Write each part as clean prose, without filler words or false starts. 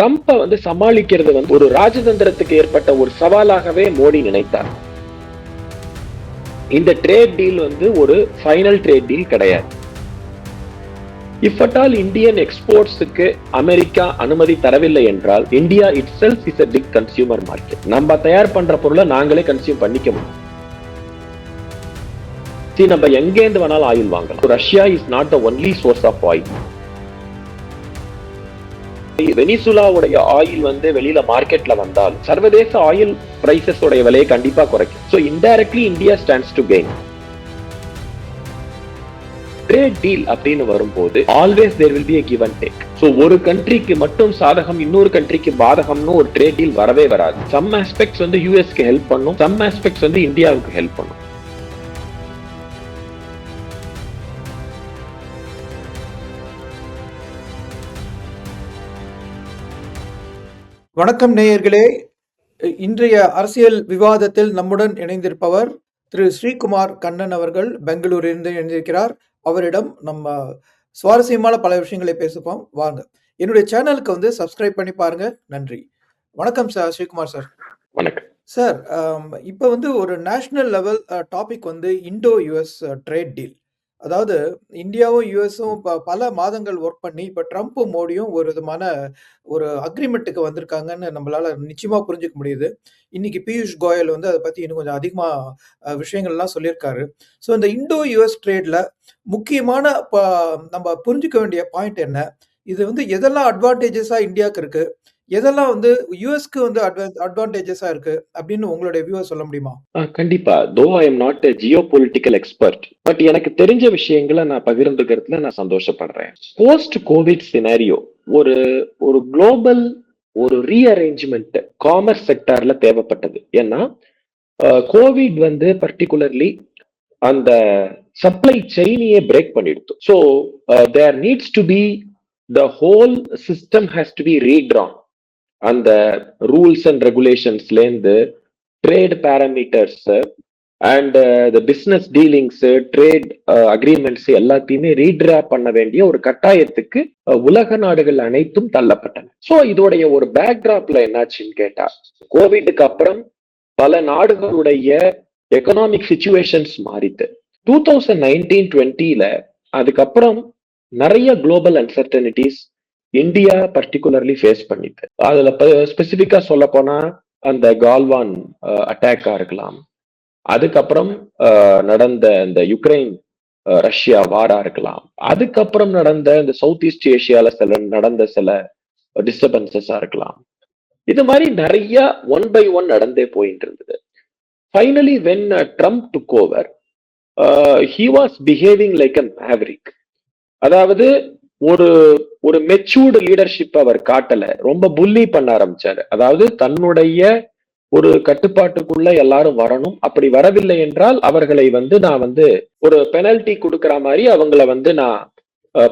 ட்ரம்ப்பை வந்து சமாளிக்கிறது வந்து ஒரு ராஜதந்திரத்துக்கு ஏற்பட்ட ஒரு சவாலாகவே மோடி நினைத்தார். இந்த ட்ரேட் டீல் வந்து ஒரு ஃபைனல் ட்ரேட் டீல் கிடையாது. இஃப் அட் ஆல் இந்தியன் எக்ஸ்போர்ட்ஸுக்கு அமெரிக்கா அனுமதி தரவில்லை என்றால் India itself is a big consumer market. நம்ம தயார் பண்ற பொருளை நாங்களே கன்சியூம் பண்ணிக்க முடியும். நம்ம எங்கேருந்து வேணாலும் ஆயில் வாங்கலாம். Russia is not the only source of oil. வெனிசுலாவுடைய ஆயில் வந்து வெளியில மார்க்கெட்ல வந்தால் சர்வதேச ஆயில் பிரைசஸ் உடைய விலையை கண்டிப்பா குறைக்கும். So indirectly India stands to gain. Trade deal அப்படின்னு வரும்போது always there will be a give and take. So ஒரு கண்ட்ரிக்கு மட்டும் சாதகம் இன்னொரு கண்ட்ரிக்கு பாதகம்னு ஒரு ட்ரேட் டீல் வரவே வராது. சம் ஆஸ்பெக்ட்ஸ் வந்து யூஎஸ்க்கு ஹெல்ப் பண்ணும், சம் ஆஸ்பெக்ட்ஸ் வந்து இந்தியாவுக்கு ஹெல்ப் பண்ணும். வணக்கம் நேயர்களே. இன்றைய அரசியல் விவாதத்தில் நம்முடன் இணைந்திருப்பவர் திரு ஸ்ரீகுமார் கண்ணன் அவர்கள் பெங்களூரிலிருந்து இணைந்திருக்கிறார். அவரிடம் நம்ம சுவாரஸ்யமான பல விஷயங்களை பேசுவோம். வாங்க, என்னுடைய சேனலுக்கு வந்து சப்ஸ்கிரைப் பண்ணி பாருங்க. நன்றி. வணக்கம் சார், ஸ்ரீகுமார் சார். வணக்கம் சார். இப்போ வந்து ஒரு நேஷனல் லெவல் டாபிக் வந்து இண்டோ யுஎஸ் ட்ரேட் டீல். அதாவது இந்தியாவும் யுஎஸும் பல மாதங்கள் ஒர்க் பண்ணி இப்போ ட்ரம்ப்பும் மோடியும் ஒரு விதமான ஒரு அக்ரிமெண்ட்டுக்கு வந்திருக்காங்கன்னு நம்மளால நிச்சயமா புரிஞ்சுக்க முடியுது. இன்னைக்கு பியூஷ் கோயல் வந்து அதை பத்தி இன்னும் கொஞ்சம் அதிகமா விஷயங்கள்லாம் சொல்லியிருக்காரு. ஸோ இந்த இண்டோ யுஎஸ் ட்ரேட்ல முக்கியமான நம்ம புரிஞ்சுக்க வேண்டிய பாயிண்ட் என்ன? இது வந்து எதெல்லாம் அட்வான்டேஜஸா இந்தியாவுக்கு இருக்கு, எதெல்லாம் வந்து யுஎஸ்க்கு வந்து அட்வான்டேஜஸா இருக்கு அப்படின்னு உங்களுடைய வியூவை சொல்ல முடியுமா? கண்டிப்பா. தோ I am not a geopolitical expert, but எனக்கு தெரிஞ்ச விஷயங்களை நான் பகிர்ந்துக்கிறதுல நான் சந்தோஷப்படுறேன். போஸ்ட் கோவிட் சினாரியோ ஒரு ஒரு குளோபல் ஒரு ரீஅரேஞ்ச்மெண்ட் காமர்ஸ் செக்டார்ல தேவைப்பட்டது. ஏன்னா கோவிட் வந்து பர்டிகுலர்லி அந்த சப்ளை செயினையே பிரேக் பண்ணிடுது. So there needs to be the whole system has to be redrawn. அந்த ரூல்ஸ் அண்ட் ரெகுலேஷன்ஸ்ல இருந்து trade parameters and the business dealings, trade agreements எல்லாத்தையுமே ரீட்ரா பண்ண வேண்டிய ஒரு கட்டாயத்துக்கு உலக நாடுகள் அனைத்தும் தள்ளப்பட்டன. ஸோ இதோடைய ஒரு பேக்ராப்ல என்னாச்சுன்னு கேட்டா, கோவிடுக்கு அப்புறம் பல நாடுகளுடைய எக்கனாமிக் சிச்சுவேஷன்ஸ் மாறிட்டு 2019-20 அதுக்கப்புறம் நிறைய global uncertainties India particularly face பண்ணிட்டு, அதுல ஸ்பெசிபிக்கா சொல்ல போனா அந்த கால்வான் அட்டாக்கா இருக்கலாம், அதுக்கப்புறம் நடந்த இந்த யுக்ரைன் ரஷ்யா வாரா இருக்கலாம், அதுக்கப்புறம் நடந்த இந்த சவுத் ஈஸ்ட் ஏஷியால நடந்த சில டிஸ்டர்பன்சஸா இருக்கலாம். இது மாதிரி நிறைய ஒன் பை ஒன் நடந்தே போயிட்டு இருந்தது. Finally when Trump took over, he was behaving like a maverick. அதாவது ஒரு ஒரு மெச்சூர்டு லீடர்ஷிப் அவர் காட்டல, ரொம்ப புல்லி பண்ண ஆரம்பிச்சாரு. அதாவது தன்னுடைய ஒரு கட்டுப்பாட்டுக்குள்ள எல்லாரும் வரணும், அப்படி வரவில்லை என்றால் அவர்களை வந்து நான் வந்து ஒரு பெனல்டி கொடுக்கற மாதிரி அவங்கள வந்து நான்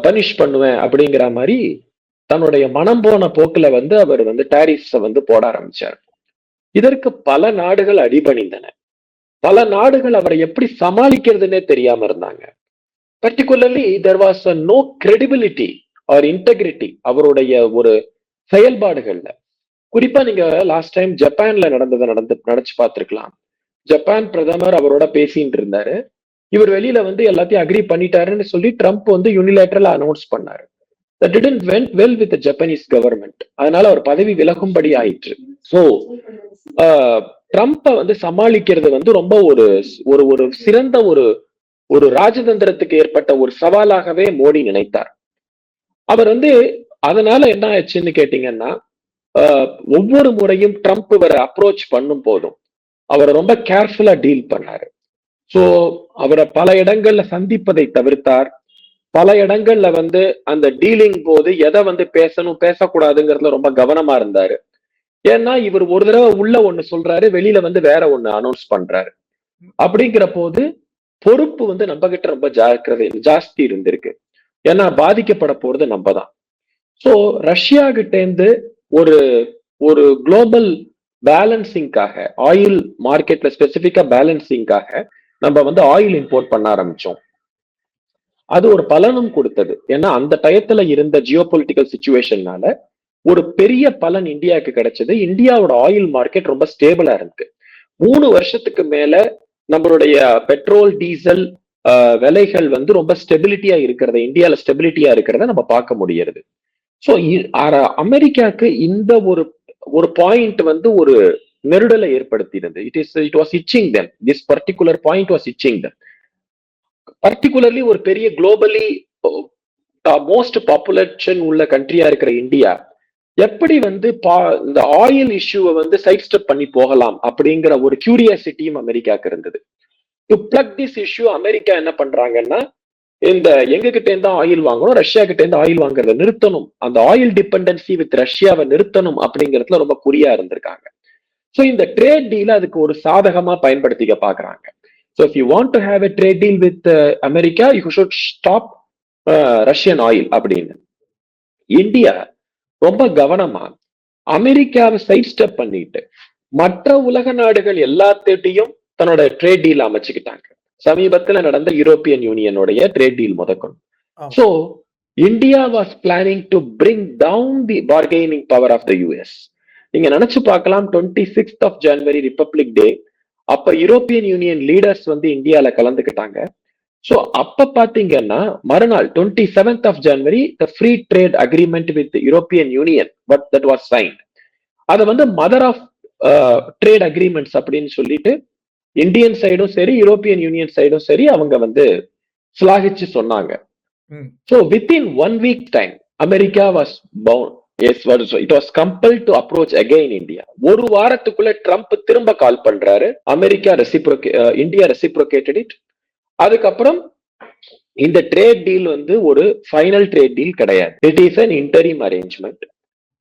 பனிஷ் பண்ணுவேன் அப்படிங்கிற மாதிரி தன்னுடைய மனம் போன போக்குல வந்து அவர் வந்து டாரிஃப்ஸை வந்து போட ஆரம்பிச்சார். இதற்கு பல நாடுகள் அடிபணிந்தன. பல நாடுகள் அவரை எப்படி சமாளிக்கிறதுனே தெரியாம இருந்தாங்க. Particularly there was no credibility or integrity அவருடைய ஒரு செயல்பாடுகள்ல. குறிப்பா நீங்க லாஸ்ட் டைம் ஜப்பான்ல நினைச்சு பார்த்திருக்கலாம். ஜப்பான் பிரதமர் அவரோட பேசிட்டு இருந்தாரு. இவர் வெளியில வந்து எல்லாத்தையும் அக்ரி பண்ணிட்டாருன்னு சொல்லி ட்ரம்ப் வந்து யூனிலேட்டரலா அனௌன்ஸ் பண்ணாரு. That didn't went well with the Japanese government. அதனால அவர் பதவி விலகும்படி ஆயிற்று. ஸோ ட்ரம்ப்பை வந்து சமாளிக்கிறது வந்து ரொம்ப ஒரு ஒரு சிறந்த ஒரு ராஜதந்திரத்துக்கு ஏற்பட்ட ஒரு சவாலாகவே மோடி நினைத்தார். அவர் வந்து அதனால என்ன ஆச்சுன்னு கேட்டீங்கன்னா, ஒவ்வொரு முறையும் ட்ரம்ப் இவரை அப்ரோச் பண்ணும் போதும் அவரை ரொம்ப கேர்ஃபுல்லா டீல் பண்ணாரு. ஸோ அவரை பல இடங்கள்ல சந்திப்பதை தவிர்த்தார். பல இடங்கள்ல வந்து அந்த டீலிங் போது எதை வந்து பேசணும் பேசக்கூடாதுங்கிறதுல ரொம்ப கவனமா இருந்தாரு. ஏன்னா இவர் ஒரு தடவை உள்ள ஒண்ணு சொல்றாரு, வெளியில வந்து வேற ஒண்ணு அனௌன்ஸ் பண்றாரு. அப்படிங்கிற போது பொறுப்பு வந்து நம்ம கிட்ட ரொம்ப ஜாஸ்தி இருந்திருக்கு. ஏன்னா பாதிக்கப்பட போறது நம்ம தான். ஸோ ரஷ்யா கிட்ட இருந்து ஒரு ஒரு குளோபல் பேலன்சிங்காக, ஆயில் மார்க்கெட்ல ஸ்பெசிபிக்கா பேலன்சிங்காக நம்ம வந்து ஆயில் இம்போர்ட் பண்ண ஆரம்பிச்சோம். அது ஒரு பலனும் கொடுத்தது. ஏன்னா அந்த டயத்துல இருந்த ஜியோபொலிட்டிக்கல் சிச்சுவேஷன்னால ஒரு பெரிய பலன் இந்தியாவுக்கு கிடைச்சது. இந்தியாவோட ஆயில் மார்க்கெட் ரொம்ப ஸ்டேபிளா இருக்கு. 3 வருஷத்துக்கு மேல நம்மளுடைய பெட்ரோல் டீசல் விலைகள் வந்து ரொம்ப ஸ்டெபிலிட்டியா இருக்கிறத, இந்தியால ஸ்டெபிலிட்டியா இருக்கிறத நம்ம பார்க்க முடிகிறது. சோ அமெரிக்காக்கு இந்த ஒரு ஒரு பாயிண்ட் வந்து ஒரு நெருடலை ஏற்படுத்தினது. It was itching them. This particular point was itching them. Particularly ஒரு பெரிய குளோபலி மோஸ்ட் பாப்புலேஷன் உள்ள கண்ட்ரியா இருக்கிற இந்தியா எப்படி வந்து இந்த ஆயில் இஷ்யூவை வந்து சைட் ஸ்டெப் பண்ணி போகலாம் அப்படிங்கிற ஒரு கியூரியாசிட்டியும் அமெரிக்காக்கு இருந்தது. To plug this issue America என்ன பண்றாங்கன்னா, இந்த எங்க கிட்ட இருந்து ஆயில் வாங்கணும், ரஷ்யா கிட்ட இருந்து ஆயில் வாங்குறத நிறுத்தணும், அந்த ஆயில் டிபெண்டன்சி வித் ரஷ்யாவை நிறுத்தணும் அப்படிங்கிறதுல ரொம்ப குறியா இருந்திருக்காங்க. சோ இந்த ட்ரேட் டீல அதுக்கு ஒரு சாதகமா பயன்படுத்திக்க பாக்குறாங்க. So if you want to have a trade deal with America, you should stop Russian oil அப்படின்னு. இந்தியா ரொம்ப கவனமா அமெரிக்காவை சைட் ஸ்டெப் பண்ணிட்டு மற்ற உலக நாடுகள் எல்லாத்தையும் தன்னோட ட்ரேட் டீல் அமைச்சுக்கிட்டாங்க. சமீபத்துல நடந்த யூரோப்பியன் யூனியனுடைய ட்ரேட் டீல் முதற்கொண்டு. So India was planning to bring down the bargaining power of the US. நீங்க நினைச்சு பார்க்கலாம், 26th of January ரிபப்ளிக் டே, அப்ப யூரோப்பியன் யூனியன் லீடர்ஸ் வந்து இந்தியால கலந்துக்கிட்டாங்க. சோ அப்ப பாத்தீங்கன்னா மறுநாள் 27th of January the free trade agreement with the European Union but that was signed. அது வந்து மதர் ஆஃப் ட்ரேட் அக்ரிமெண்ட்ஸ் அப்படின்னு சொல்லிட்டு இந்தியன் சைடும் சரி யூரோப்பியன் யூனியன் சைடும் சரி அவங்க வந்து ஸ்லாகிச்சு சொன்னாங்க. So within 1 week time America was bound. It was compelled to approach again India. ஒரு வாரத்துக்குள்ள ட்ரம்ப் திரும்ப கால் பண்றாரு. America India reciprocated it. அதுக்கப்புறம் இந்த ட்ரேட் டீல் வந்து ஒரு ஃபைனல் ட்ரேட் டீல் கிடையாது. It is an interim arrangement.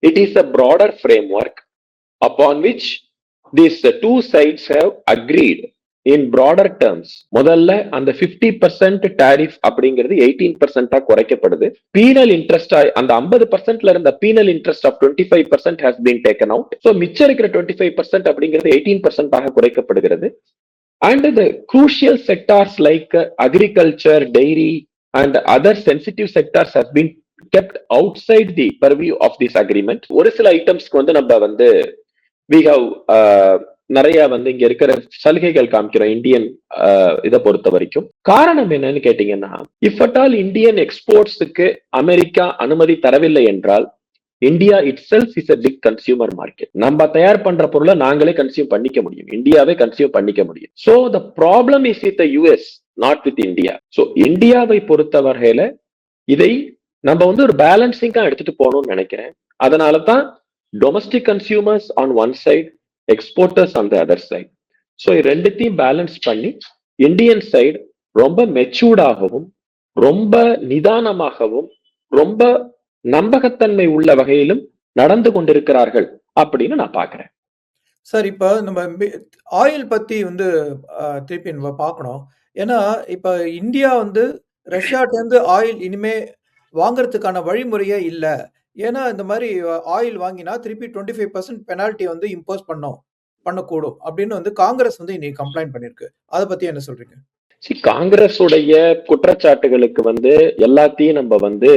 It is a broader framework upon which these two sides have agreed in broader terms. முதல்ல அந்த 50% டாரிஃப் அப்படிங்கிறது 18% குறைக்கப்படுது. பீனல் இன்ட்ரெஸ்ட் அந்த 50%ல இருந்த penal interest of 25% has been taken out. So மிச்சம் இருக்கிற 25% அப்படிங்கிறது 18% குறைக்கப்படுகிறது. And the crucial sectors like agriculture, dairy and other sensitive sectors have been kept outside the purview of this agreement. ஒரு சில ஐட்டம்ஸ்க்கு வந்து நம்ம வந்து we have நிறைய வந்து இங்க இருக்கிற சலுகைகள் காமிக்கிறோம் இந்தியன் இதை பொறுத்த வரைக்கும். காரணம் என்னன்னு கேட்டீங்கன்னா, இஃப் அட் ஆல் இந்தியன் எக்ஸ்போர்ட்ஸுக்கு அமெரிக்கா அனுமதி தரவில்லை என்றால் India itself is a big consumer market. நம்ம தயார் பண்ற பொருளை நாங்களே கன்சியூம் பண்ணிக்க முடியும், இந்தியாவே கன்சியூம் பண்ணிக்க முடியும். So the problem is with the US, not with India. So இந்தியாவை பொறுத்த வகையில இதை நம்ம வந்து ஒரு பேலன்சிங்கா எடுத்துட்டு போகணும்னு நினைக்கிறேன். அதனாலதான் domestic consumers on one side, exporters on the other side. So ரெண்டுத்தையும் பேலன்ஸ் பண்ணி இந்தியன் சைடு ரொம்ப மெச்சூர்டாகவும் ரொம்ப நிதானமாகவும் ரொம்ப நம்பகத்தன்மை உள்ள வகையிலும் நடந்து கொண்டிருக்கிறார்கள் அப்படின்னு நான் பாக்குறேன். சார், இப்ப நம்ம ஆயில் பத்தி வந்து திருப்பி நம்ம பார்க்கணும். ஏன்னா இப்ப இந்தியா வந்து ரஷ்யாட்ட இருந்து ஆயில் இனிமே வாங்குறதுக்கான வழிமுறையே இல்ல. ஏன்னா இந்த மாதிரி ஆயில் வாங்கினா திருப்பி 25% பெனால்டி வந்து இம்போஸ் பண்ணக்கூடும் அப்படின்னு வந்து காங்கிரஸ் வந்து இன்னைக்கு கம்ப்ளைண்ட் பண்ணிருக்கு. அதை பத்தி என்ன சொல்றீங்க? காங்கிரஸ் உடைய குற்றச்சாட்டுகளுக்கு வந்து எல்லாத்தையும் நம்ம வந்து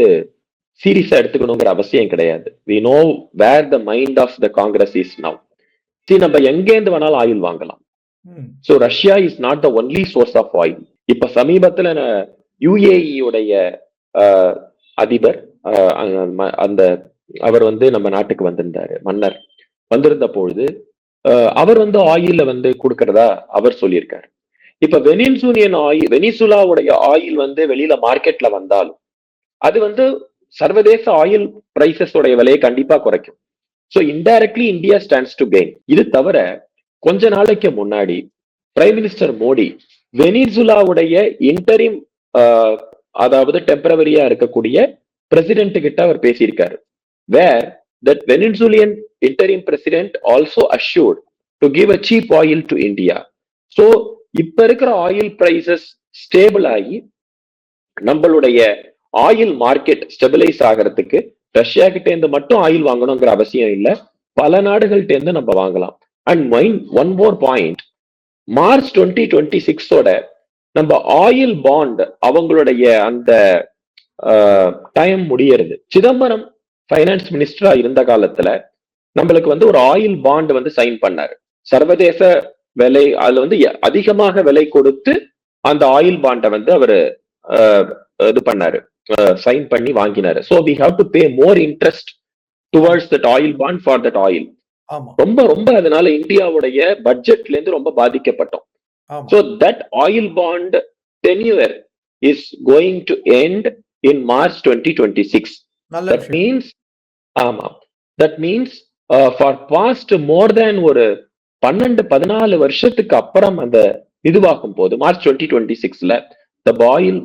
சீரியஸா எடுத்துக்கணுங்கிற அவசியம் கிடையாது. we know where the mind of the Congress is now. நம்ம எங்கேந்து வேணாலும் ஆயில் வாங்கலாம். So Russia is not the only source of oil. இப்ப சமீபத்துல யுஏஇ உடைய அதிபர் அந்த அவர் வந்து நம்ம நாட்டுக்கு வந்திருந்தாரு, மன்னர் வந்திருந்த பொழுது அவர் வந்து ஆயில வந்து கொடுக்கறதா அவர் சொல்லியிருக்காரு. இப்ப வெனிசுலாவுடைய ஆயில் வந்து வெளியில மார்க்கெட்ல வந்தாலும் அது வந்து சர்வதேச ஆயில் பிரைசஸ் உடைய விலையை கண்டிப்பா குறைக்கும். So indirectly India stands to gain. இது தவிர கொஞ்ச நாளைக்கு முன்னாடி பிரைம் மினிஸ்டர் மோடி வெனிசுலாவுடைய இன்டரிம் அதாவது டெம்பரவரியா இருக்கக்கூடிய பிரசிடென்ட் கிட்ட அவர் பேசியிருக்காரு. வேர் that Venezuelan interim president also assured to give a cheap oil to India. So இப்ப இருக்கிற ஆயில் பிரைசஸ் ஸ்டேபிள் ஆகி நம்மளுடைய ஆயில் மார்க்கெட் ஸ்டெபிலைஸ் ஆகிறதுக்கு ரஷ்யா கிட்ட இருந்து மட்டும் ஆயில் வாங்கணுங்கிற அவசியம் இல்லை, பல நாடுகள்கிட்ட இருந்து நம்ம வாங்கலாம். And one more point, March 2026 நம்ம ஆயில் பாண்ட் அவங்களுடைய அந்த டைம் முடியறது. சிதம்பரம் ஃபைனான்ஸ் மினிஸ்டரா இருந்த காலத்துல நம்மளுக்கு வந்து ஒரு ஆயில் பாண்ட் வந்து சைன் பண்ணாரு. சர்வதேச விலை அதுல வந்து அதிகமாக விலை கொடுத்து அந்த ஆயில் பாண்டை வந்து அவரு இது பண்ணாரு, சைன் பண்ணி வாங்கினாரு. So we have to pay more interest towards that oil bond for that oil. ரொம்ப ரொம்ப அதனால இந்தியாவுடைய பட்ஜெட்ல இருந்து ரொம்ப பாதிக்கப்பட்டோம். So that oil bond tenure is going to end in March 2026. That means ஆமா, that means for past more than ஒரு 12-14 வருஷத்துக்கு அப்புறம் அந்த இதுவாகும் போது மார்ச் 2026ல the oil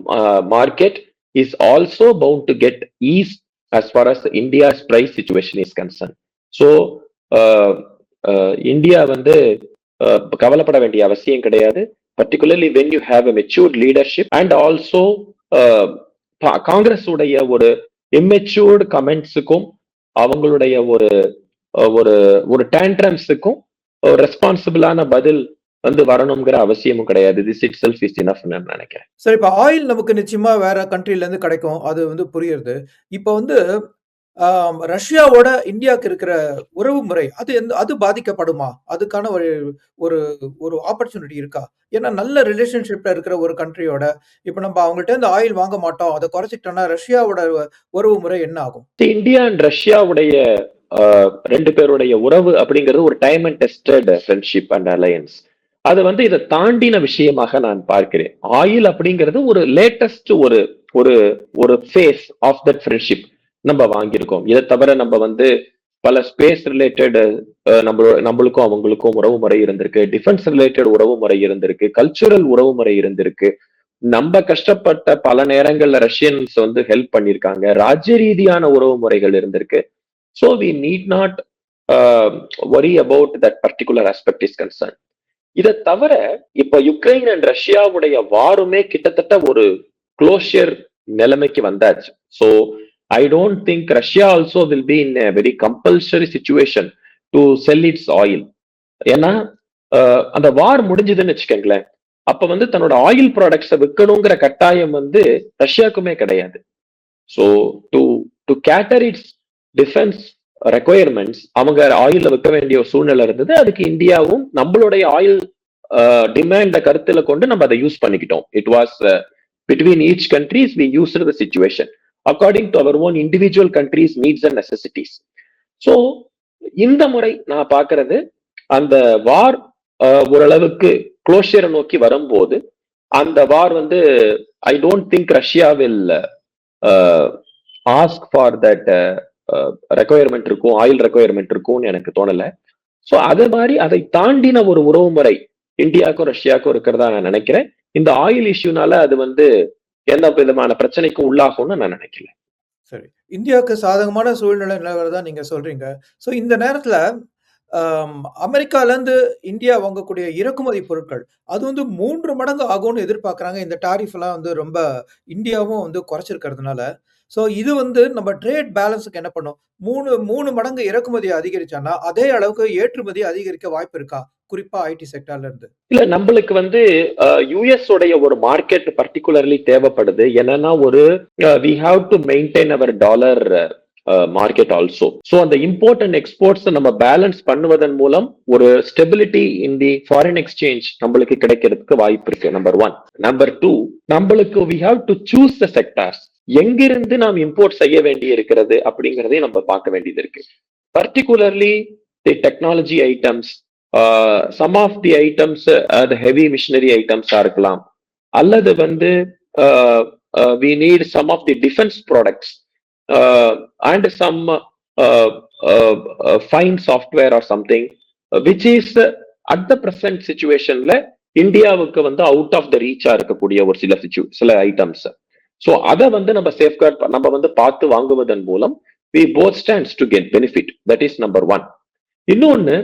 market is also bound to get ease as far as India's price situation is concerned. So India வந்து கவலைப்பட வேண்டிய அவசியம் கிடையாது, particularly when you have a matured leadership and also Congress உடைய ஒரு immature கமெண்ட்ஸுக்கும் அவங்களுடைய ஒரு ஒரு ஒரு டேண்ட்ரம்ஸுக்கும் ரெஸ்பான்சிபிளான பதில் வந்து வரணுங்கிற அவசியமும் கிடையாது. This it self is enough நான் நினைக்கிறேன். சரி, இப்ப ஆயில் நமக்கு நிச்சயமா வேற கண்ட்ரில இருந்து கிடைக்கும், அது வந்து புரியுது. இப்ப வந்து ரஷ்யாவோட இந்தியாவுக்கு இருக்கிற உறவு முறை அது பாதிக்கப்படுமா? அதுக்கான ஒரு ஒரு ஒரு ஆப்பர்ச்சுனிட்டி இருக்கா? ஏன்னா நல்ல ரிலேஷன்ஷிப்ல இருக்கிற ஒரு கண்ட்ரியோட இப்ப நம்ம அவங்கள்ட்ட இருந்து ஆயில் வாங்க மாட்டோம், அதை குறைச்சிட்டோம்னா ரஷ்யாவோட உறவு முறை என்ன ஆகும்? இந்தியா அண்ட் ரஷ்யாவுடைய ரெண்டு பேருடைய உறவு அப்படிங்கிறது ஒரு time and tested friendship and alliance. அது வந்து இதை தாண்டின விஷயமாக நான் பார்க்கிறேன். ஆயில் அப்படிங்கிறது ஒரு லேட்டஸ்ட் ஒரு ஒரு ஒரு ஃபேஸ் ஆஃப் தட் ஃப்ரெண்ட்ஷிப் நம்ம வாங்கியிருக்கோம். இதை தவிர நம்ம வந்து பல ஸ்பேஸ் ரிலேட்டட் நம்மளுக்கும் அவங்களுக்கும் உறவு முறை இருந்திருக்கு, டிஃபென்ஸ் ரிலேட்டட் உறவு முறை இருந்திருக்கு, கல்ச்சுரல் உறவு முறை இருந்திருக்கு. நம்ம கஷ்டப்பட்ட பல நேரங்கள்ல ரஷ்யன்ஸ் வந்து ஹெல்ப் பண்ணியிருக்காங்க, ராஜ்ய ரீதியான உறவு முறைகள் இருந்திருக்கு. So we need not worry about that particular aspect is concerned. இதை தவிர இப்ப யுக்ரைன் அண்ட் ரஷ்யாவுடைய வாருமே கிட்டத்தட்ட ஒரு க்ளோஷர் நிலைமைக்கு வந்தாச்சு. So I don't think Russia also will be in a very compulsory situation to sell its oil. ஏன்னா அந்த வார் முடிஞ்சதுன்னு வச்சுக்கோங்களேன், அப்ப வந்து தன்னோட ஆயில் ப்ராடக்ட்ஸை விற்கணுங்கிற கட்டாயம் வந்து ரஷ்யாவுக்குமே கிடையாது. So to cater it's defence requirements அவங்க ஆயில விற்க வேண்டிய ஒரு சூழ்நிலை இருந்தது. அதுக்கு இந்தியாவும் நம்மளுடைய ஆயில் டிமாண்ட கருத்துல கொண்டு நம்ம அதை யூஸ் பண்ணிக்கிட்டோம். It was between each countries we used the situation according to our own individual countries needs and necessities. So இந்த முறை நான் பார்க்கறது அந்த வார் ஓரளவுக்கு க்ளோஷரை நோக்கி வரும்போது அந்த வார் வந்து I don't think Russia will ask for that requirement இருக்கும், ஆயில் ரெக்குயர்மெண்ட் இருக்கும்னு எனக்கு தோணல. ஸோ அதே மாதிரி அதை தாண்டின ஒரு உறவு முறை இந்தியாவுக்கும் ரஷ்யாவுக்கும் இருக்கிறதா நான் நினைக்கிறேன். இந்த ஆயில் இஷ்யூனால அது வந்து எந்த விதமான பிரச்சனைக்கும் உள்ளாகும்னு நான் நினைக்கல. சரி, இந்தியாவுக்கு சாதகமான சூழ்நிலை நிலவரதான் நீங்க சொல்றீங்க. ஸோ இந்த நேரத்துல அமெரிக்கால இருந்து இந்தியா வாங்கக்கூடிய இறக்குமதி பொருட்கள் அது வந்து 3 மடங்கு ஆகும்னு எதிர்பார்க்கறாங்க. இந்த டாரிஃப் எல்லாம் வந்து ரொம்ப இந்தியாவும் வந்து குறைச்சிருக்கிறதுனால. ஸோ இது வந்து நம்ம ட்ரேட் பேலன்ஸுக்கு என்ன பண்ணும்? 3 மடங்கு இறக்குமதி அதிகரிச்சானா அதே அளவுக்கு ஏற்றுமதி அதிகரிக்க வாய்ப்பு இருக்கா? குறிப்பா ஐடி செக்டார்ல இருந்து. இல்ல, நம்மளுக்கு வந்து யுஎஸ் உடைய ஒரு மார்க்கெட் பர்டிகுலர்லி தேவைப்படுது. என்னன்னா ஒரு we have to maintain our dollar market also. So அந்த இம்போர்ட் அண்ட் எக்ஸ்போர்ட்ஸ் நம்ம பேலன்ஸ் பண்ணுவதன் மூலம் ஒரு stability in the foreign exchange நம்மளுக்கு கிடைக்கிறதுக்கு வாய்ப்பு இருக்கு. நம்பர் 1. நம்பர் 2, நம்மளுக்கு we have to choose the sectors. எங்கிருந்து நாம் இம்போர்ட் செய்ய வேண்டி இருக்கிறது அப்படிங்கிறதையும் நம்ம பார்க்க வேண்டியது இருக்கு. Particularly the technology items, some of the items அது ஹெவி மிஷினரி ஐட்டம்ஸா இருக்கலாம், அல்லது வந்து we need some of the defense products and some fine software or something which is at the present situationல இந்தியாவுக்கு வந்து அவுட் ஆஃப் த ரீச்சா இருக்கக்கூடிய ஒரு சில ஐட்டம்ஸ். ஸோ அதை வந்து நம்ம சேஃப்கார்ட் நம்ம வந்து பார்த்து வாங்குவதன் மூலம் we both stands to get benefit. That is number 1. இன்னொன்னு,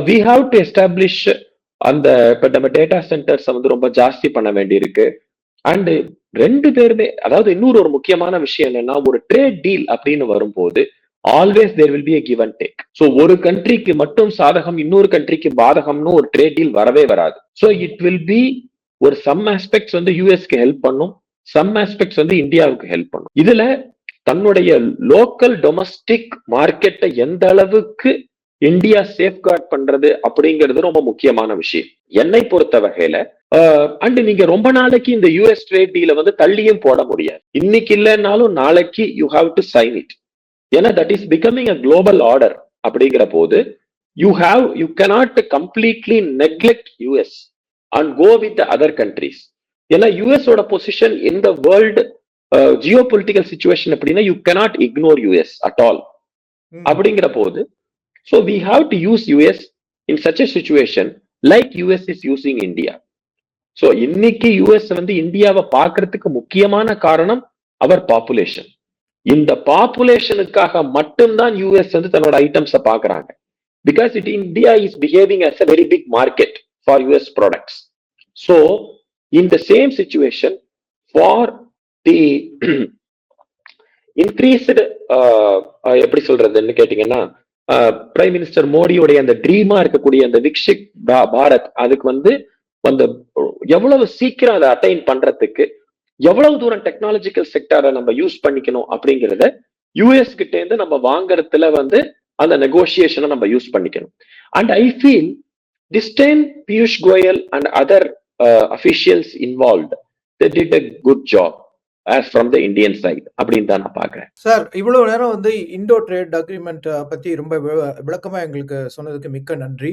we have to establish அந்த இப்ப நம்ம டேட்டா சென்டர்ஸ் வந்து ரொம்ப ஜாஸ்தி பண்ண வேண்டி இருக்கு. அண்ட் 2 பேருமே, அதாவது இன்னொரு ஒரு முக்கியமான விஷயம் என்னன்னா, ஒரு ட்ரேட் டீல் அப்படின்னு வரும்போது always there will be a give and take. So ஒரு கண்ட்ரிக்கு மட்டும் சாதகம் இன்னொரு கண்ட்ரிக்கு பாதகம்னு ஒரு ட்ரேட் டீல் வரவே வராது. ஸோ இட் வில் பி ஒரு சம் ஆஸ்பெக்ட்ஸ் வந்து யூஎஸ்க்கு ஹெல்ப் பண்ணும், சம் ஆஸ்பெக்ட்ஸ் வந்து இந்தியாவுக்கு ஹெல்ப் பண்ணும். இதுல தன்னுடைய லோக்கல் டொமஸ்டிக் மார்க்கெட்டை எந்த அளவுக்கு இந்தியா சேஃப்கார்ட் பண்றது அப்படிங்கிறது ரொம்ப முக்கியமான விஷயம் என்னை பொறுத்த வகையில. அண்ட் நீங்க ரொம்ப நாளைக்கு இந்த யூஎஸ் ட்ரேட் டீல வந்து தள்ளியும் போட முடியாது. இன்னைக்கு இல்லைன்னாலும் நாளைக்கு you have to sign it. ஏன்னா that is becoming a global order. அப்படிங்கிற போது you cannot completely neglect US and go with other countries. ஏன்னா யூஎஸ் ஓட பொசிஷன் இந்த வேர்ல்டு ஜியோ பொலிட்டிக்கல் சிச்சுவேஷன் அப்படின்னா you cannot ignore US at all. அப்படிங்கிற போது so we have to use US in such a situation like US is using India. So இன்னைக்கு US வந்து இந்தியாவை பார்க்கறதுக்கு முக்கியமான காரணம் அவர் பாப்புலேஷன். இந்த பாப்புலேஷனுக்காக மட்டும்தான் US வந்து தன்னோட ஐட்டம்ஸை பார்க்கறாங்க. Because India is behaving as a very big market for US products. So in the same situation for the increased எப்படி சொல்றதுன்னு கேட்டீங்கன்னா பிரைம் மினிஸ்டர் மோடியோடைய அந்த ட்ரீமா இருக்கக்கூடிய அந்த விக்ஷிக் பாரத், அதுக்கு வந்து அந்த எவ்வளவு சீக்கிரம் அதை அட்டைன் பண்றதுக்கு எவ்வளவு தூரம் டெக்னாலஜிக்கல் செக்டாரை நம்ம யூஸ் பண்ணிக்கணும் அப்படிங்கிறத யூஎஸ் கிட்ட இருந்து நம்ம வாங்குறதுல வந்து அந்த நெகோசியேஷனை நம்ம யூஸ் பண்ணிக்கணும். And I feel this time Piyush Goyal and other officials involved they did a good job as from the Indian side அப்படின்னு தான் நான் பார்க்கிறேன். சார், இவ்வளவு நேரம் வந்து இண்டோ ட்ரேட் அக்ரிமெண்ட் பத்தி ரொம்ப விளக்கமா எங்களுக்கு சொன்னதுக்கு மிக்க நன்றி.